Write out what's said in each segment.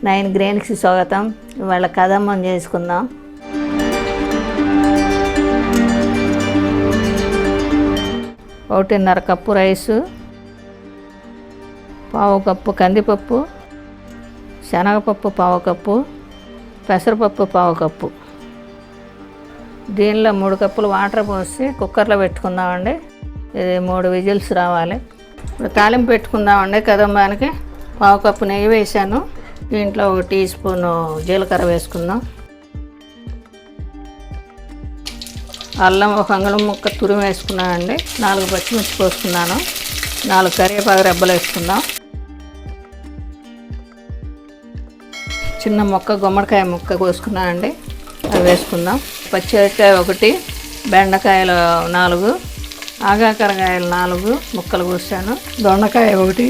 9 గ్రెయిన్స్కి స్వాగతం. ఇవాళ కదంబం చేసుకుందాం. ఒకటిన్నర కప్పు రైసు, పావు కప్పు కందిపప్పు, శనగపప్పు పావు కప్పు, పెసరపప్పు పావు కప్పు. దీనిలో 3 కప్పులు వాటర్ పోసి కుక్కర్లో పెట్టుకుందామండి. ఇది 3 విజిల్స్ రావాలి. ఇప్పుడు తాలింపు పెట్టుకుందామండి. కదంబానికి పావు కప్పు నెయ్యి వేసాను. దీంట్లో 1 టీ స్పూను జీలకర్ర వేసుకుందాం. అల్లం 1 అంగుళం ముక్క తురిమి వేసుకున్నానండి. 4 పచ్చిమిర్చి పోసుకున్నాను. 4 కరివేపాకు రెబ్బలు వేసుకుందాం. చిన్న ముక్క గుమ్మడికాయ ముక్క కోసుకున్నానండి, అవి వేసుకుందాం. పచ్చిమిరపకాయ 1, బెండకాయలు 4, ఆగాకరకాయలు 4 ముక్కలు కోసాను. దొండకాయ 1,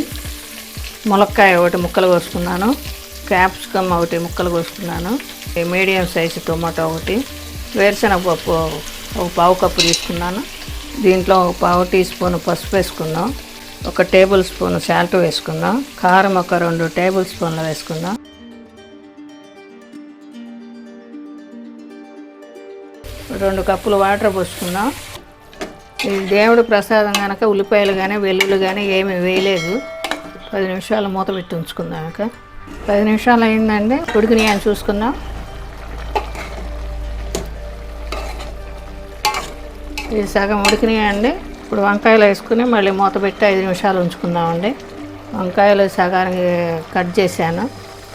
ములక్కాయ 1 ముక్కలు కోసుకున్నాను. క్యాప్సికమ్ 1 ముక్కలు కోసుకున్నాను. మీడియం సైజు టొమాటో 1, వేరుశనగపప్పు 1 పావు కప్పు తీసుకున్నాను. దీంట్లో 1 పావు టీ స్పూన్ పసుపు వేసుకుందాం. 1 టేబుల్ స్పూన్ సాల్ట్ వేసుకుందాం. కారం 2 టేబుల్ స్పూన్లు వేసుకుందాం. రెండు కప్పులు వాటర్ పోసుకుందాం. ఈ దేవుడి ప్రసాదం కనుక ఉల్లిపాయలు కానీ వెల్లుల్లి కానీ ఏమీ వేయలేదు. 10 నిమిషాలు మూత పెట్టి ఉంచుకుందాం. ఇక 10 నిమిషాలు అయిందండి. ఉడికినాయి అని చూసుకుందాం. ఇది సగం ఉడికినాయండి. ఇప్పుడు వంకాయలు వేసుకుని మళ్ళీ మూత పెట్టి 5 నిమిషాలు ఉంచుకుందామండి. వంకాయలు సగానికి కట్ చేశాను,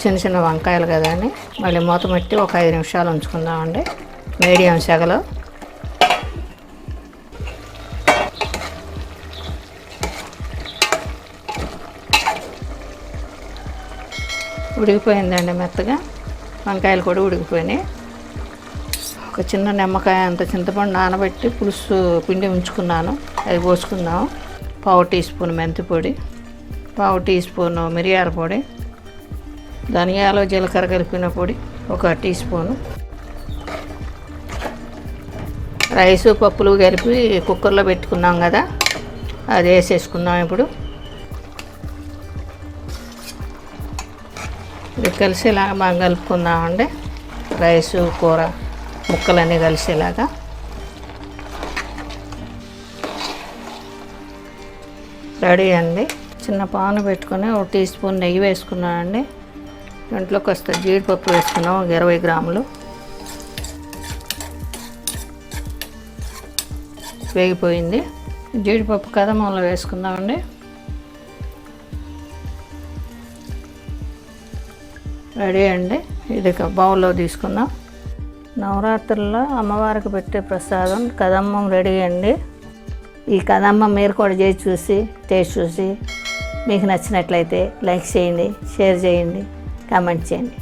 చిన్న చిన్న వంకాయలు కదా అని. మళ్ళీ మూత పెట్టి ఒక 5 నిమిషాలు ఉంచుకుందామండి మీడియం సెగలో. ఉడికిపోయిందండి మెత్తగా. వంకాయలు కూడా ఉడికిపోయినాయి. ఒక చిన్న నిమ్మకాయ అంత చింతపండు నానబెట్టి పులుసు పిండి ఉంచుకున్నాను, అది పోసుకుందాం. పావు టీ స్పూన్ మెంతి పొడి, పావు టీ స్పూన్ మిరియాల పొడి, ధనియాలు జీలకర్ర కలిపిన పొడి 1 టీ స్పూను, రైసు పప్పులు కలిపి కుక్కర్లో పెట్టుకున్నాం కదా, అది వేసేసుకుందాం. ఇప్పుడు ఇది కలిసేలాగా బాగా కలుపుకుందామండి. రైసు కూర ముక్కలన్నీ కలిసేలాగా. రెడీ అండి. చిన్న పాను పెట్టుకొని 1 టీ స్పూన్ నెయ్యి వేసుకున్నానండి. దాంట్లో కాస్త జీడిపప్పు వేసుకున్నాం, 20 గ్రాములు. వేగిపోయింది. జీడిపప్పు కదంబంలో వేసుకుందామండి. రెడీ అండి. ఇది బౌల్లో తీసుకుందాం. నవరాత్రుల్లో అమ్మవారికి పెట్టే ప్రసాదం కదంబం రెడీ అండి. ఈ కదంబం మీరు కూడా చేసి చూసి టేస్ట్ చూసి మీకు నచ్చినట్లయితే లైక్ చేయండి, షేర్ చేయండి, కామెంట్ చేయండి.